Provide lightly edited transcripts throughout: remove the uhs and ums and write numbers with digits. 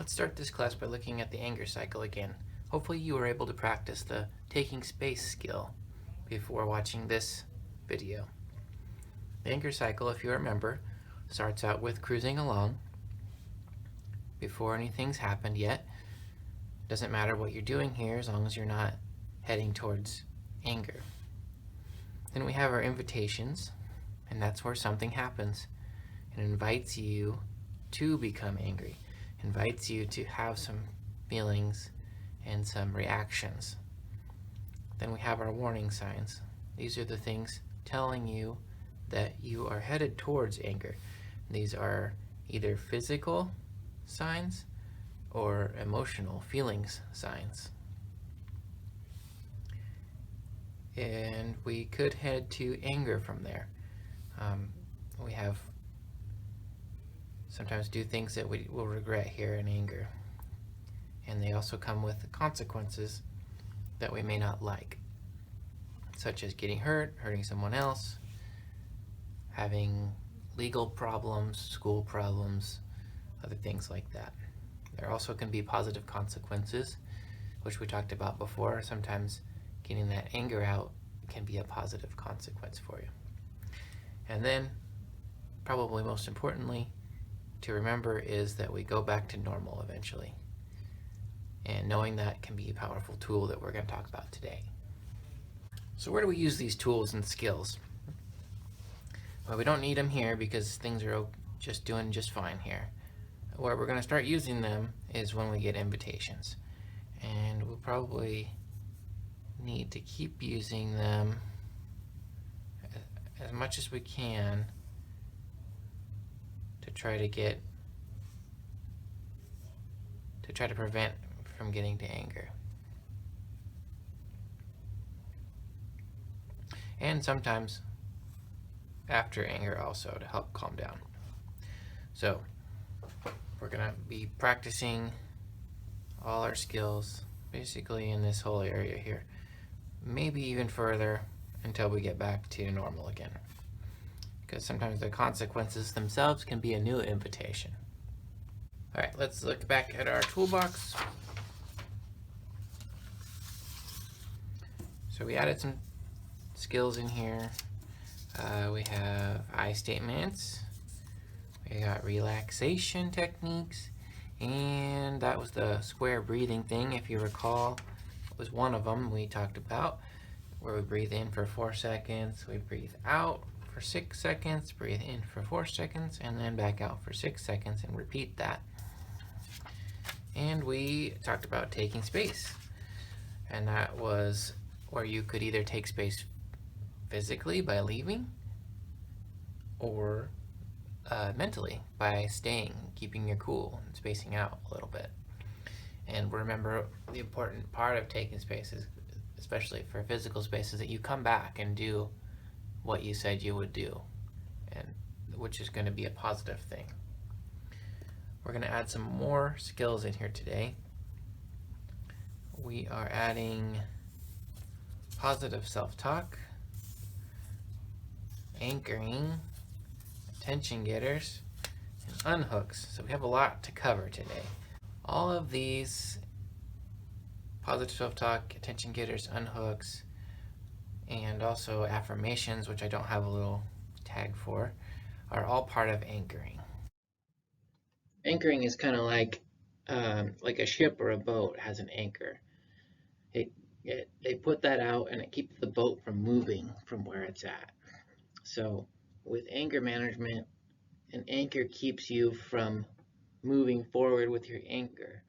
Let's start this class by looking at the anger cycle again. Hopefully you were able to practice the taking space skill before watching this video. The anger cycle, if you remember, starts out with cruising along before anything's happened yet. Doesn't matter what you're doing here as long as you're not heading towards anger. Then we have our invitations, and that's where something happens. It invites you to become angry, invites you to have some feelings and some reactions. Then we have our warning signs. These are the things telling you that you are headed towards anger. These are either physical signs or emotional feelings signs. And we could head to anger from there. We have sometimes do things that we will regret here in anger. And they also come with consequences that we may not like, such as getting hurt, hurting someone else, having legal problems, school problems, other things like that. There also can be positive consequences, which we talked about before. Sometimes getting that anger out can be a positive consequence for you. And then, probably most importantly, to remember is that we go back to normal eventually. And knowing that can be a powerful tool that we're going to talk about today. So where do we use these tools and skills? Well, we don't need them here because things are just doing just fine here. Where we're going to start using them is when we get invitations. And we'll probably need to keep using them as much as we can to try to prevent from getting to anger. And sometimes after anger also to help calm down. So we're going to be practicing all our skills basically in this whole area here, maybe even further until we get back to normal again, because sometimes the consequences themselves can be a new invitation. All right, let's look back at our toolbox. So we added some skills in here. We have I statements, we got relaxation techniques, and that was the square breathing thing, if you recall. It was one of them we talked about, where we breathe in for 4 seconds, we breathe out for 6 seconds, breathe in for 4 seconds, and then back out for 6 seconds, and repeat that. And we talked about taking space, and that was where you could either take space physically by leaving, or mentally by staying, keeping your cool, and spacing out a little bit. And remember, the important part of taking space is, especially for physical space, is that you come back and do what you said you would do, and which is going to be a positive thing. We're going to add some more skills in here today. We are adding positive self-talk, anchoring, attention getters, and unhooks. So we have a lot to cover today. All of these, positive self-talk, attention getters, unhooks, and also affirmations, which I don't have a little tag for, are all part of anchoring. Anchoring is kind of like a ship or a boat has an anchor. They put that out and it keeps the boat from moving from where it's at. So with anger management, an anchor keeps you from moving forward with your anger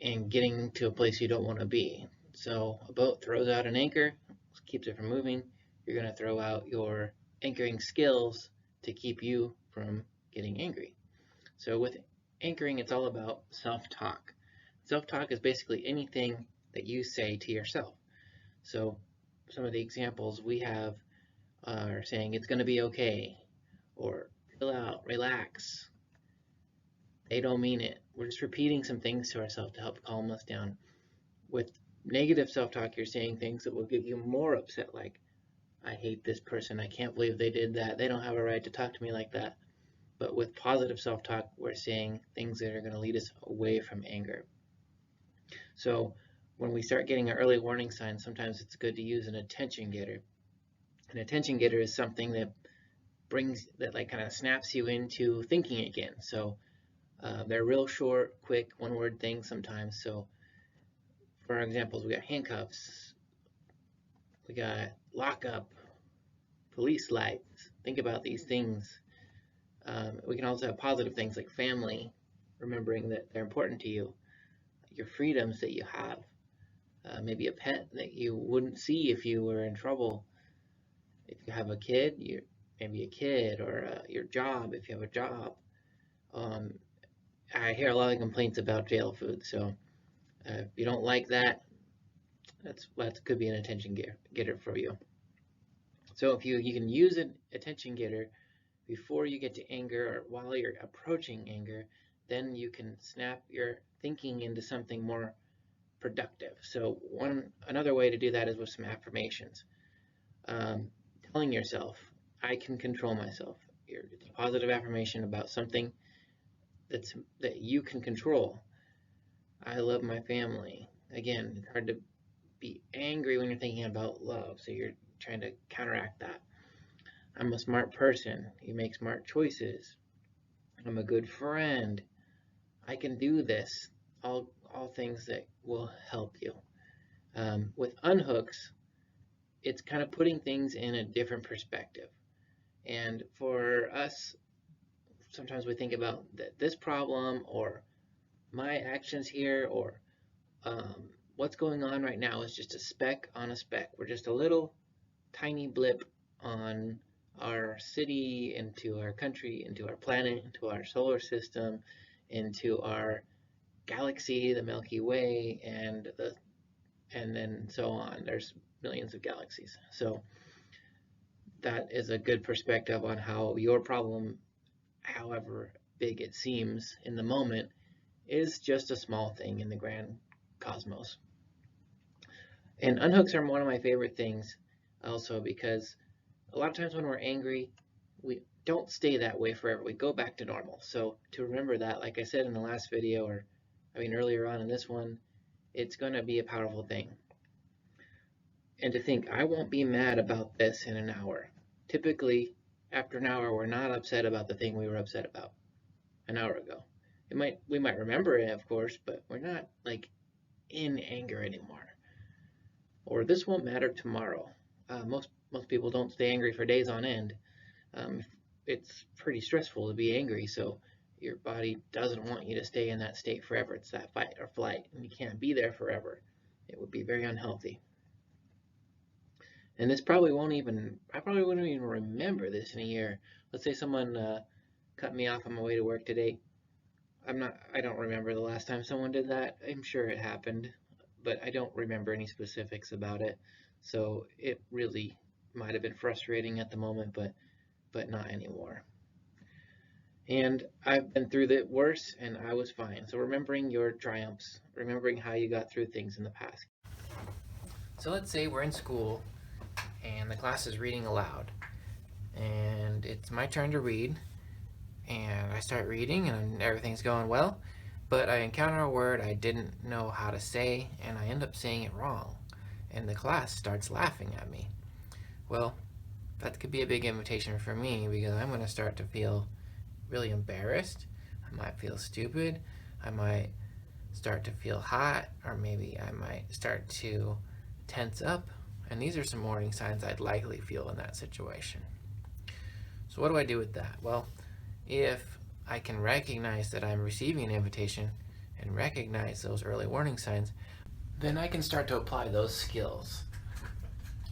and getting to a place you don't want to be. So a boat throws out an anchor, keeps it from moving. You're going to throw out your anchoring skills to keep you from getting angry. So with anchoring, it's all about self-talk. Self-talk is basically anything that you say to yourself. So some of the examples we have are saying it's going to be okay, or chill out, relax. They don't mean it. We're just repeating some things to ourselves to help calm us down. With negative self-talk, you're saying things that will get you more upset, like, I hate this person. I can't believe they did that. They don't have a right to talk to me like that. But with positive self-talk, we're saying things that are going to lead us away from anger. So when we start getting an early warning sign, sometimes it's good to use an attention getter. An attention getter is something that like kind of snaps you into thinking again. So they're real short, quick, one-word things sometimes. So for our examples, we got handcuffs, we got lockup, police lights. Think about these things. We can also have positive things like family, remembering that they're important to you, your freedoms that you have, maybe a pet that you wouldn't see if you were in trouble. If you have a kid, maybe a kid, or your job, if you have a job. I hear a lot of complaints about jail food, so if you don't like that, that could be an attention getter for you. So if you can use an attention getter before you get to anger or while you're approaching anger, then you can snap your thinking into something more productive. So another way to do that is with some affirmations. Telling yourself, I can control myself. It's a positive affirmation about something that you can control. I love my family. Again, it's hard to be angry when you're thinking about love, so you're trying to counteract that. I'm a smart person. You make smart choices. I'm a good friend. I can do this. All things that will help you. With unhooks, it's kind of putting things in a different perspective. And for us, sometimes we think about this problem or my actions here or what's going on right now is just a speck on a speck. We're just a little tiny blip on our city, into our country, into our planet, into our solar system, into our galaxy, the Milky Way, and then so on. There's millions of galaxies. So that is a good perspective on how your problem, however big it seems in the moment, is just a small thing in the grand cosmos. And unhooks are one of my favorite things also because a lot of times when we're angry, we don't stay that way forever. We go back to normal. So to remember that, like I said in the last video, earlier on in this one, it's going to be a powerful thing. And to think, I won't be mad about this in an hour. Typically, after an hour, we're not upset about the thing we were upset about an hour ago. We might remember it, of course, but we're not like in anger anymore. Or this won't matter tomorrow. Most people don't stay angry for days on end. It's pretty stressful to be angry, so your body doesn't want you to stay in that state forever. It's that fight or flight, and you can't be there forever. It would be very unhealthy. And I probably wouldn't even remember this in a year. Let's say someone cut me off on my way to work today. I don't remember the last time someone did that. I'm sure it happened, but I don't remember any specifics about it. So it really might have been frustrating at the moment, but not anymore. And I've been through the worst and I was fine. So remembering your triumphs, remembering how you got through things in the past. So let's say we're in school and the class is reading aloud and it's my turn to read, and I start reading and everything's going well, but I encounter a word I didn't know how to say and I end up saying it wrong, and the class starts laughing at me. Well, that could be a big invitation for me because I'm going to start to feel really embarrassed. I might feel stupid. I might start to feel hot, or maybe I might start to tense up. And these are some warning signs I'd likely feel in that situation. So what do I do with that? Well, if I can recognize that I'm receiving an invitation and recognize those early warning signs, then I can start to apply those skills.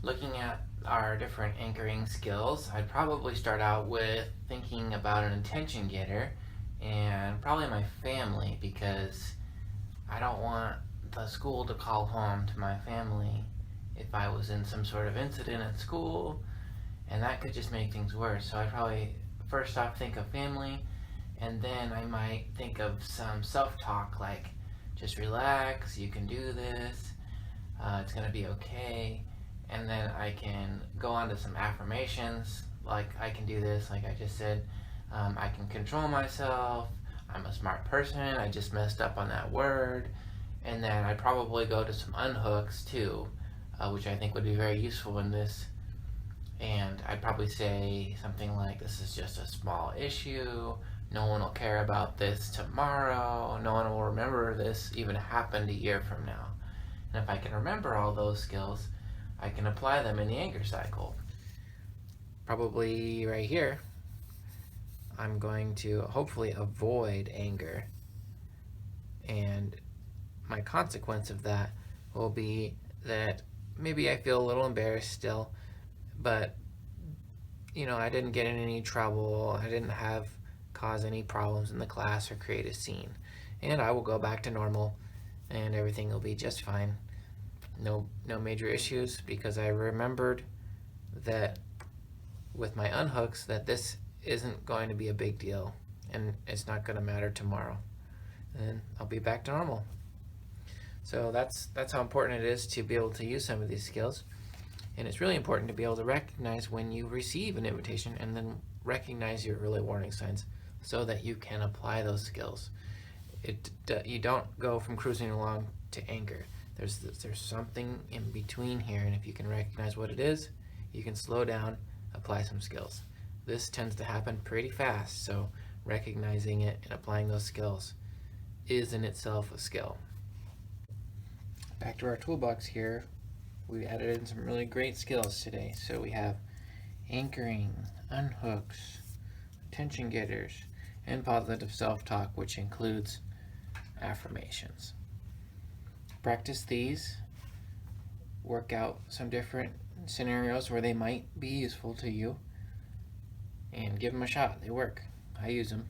Looking at our different anchoring skills, I'd probably start out with thinking about an attention getter and probably my family, because I don't want the school to call home to my family if I was in some sort of incident at school, and that could just make things worse. So I'd probably first off think of family, and then I might think of some self-talk like, just relax, you can do this, it's gonna be okay. And then I can go on to some affirmations like, I can do this, like I just said, I can control myself, I'm a smart person, I just messed up on that word. And then I'd probably go to some unhooks too, which I think would be very useful in this. And I'd probably say something like, this is just a small issue, no one will care about this tomorrow, no one will remember this even happened a year from now. And if I can remember all those skills, I can apply them in the anger cycle. Probably right here, I'm going to hopefully avoid anger. And my consequence of that will be that maybe I feel a little embarrassed still, but I didn't get in any trouble, I didn't cause any problems in the class or create a scene. And I will go back to normal and everything will be just fine. No major issues, because I remembered that with my unhooks that this isn't going to be a big deal and it's not going to matter tomorrow. And I'll be back to normal. So that's how important it is to be able to use some of these skills. And it's really important to be able to recognize when you receive an invitation and then recognize your early warning signs so that you can apply those skills. You don't go from cruising along to anger. There's something in between here, and if you can recognize what it is, you can slow down, apply some skills. This tends to happen pretty fast, so recognizing it and applying those skills is in itself a skill. Back to our toolbox here, we added in some really great skills today. So we have anchoring, unhooks, attention getters, and positive self-talk, which includes affirmations. Practice these, work out some different scenarios where they might be useful to you, and give them a shot. They work. I use them.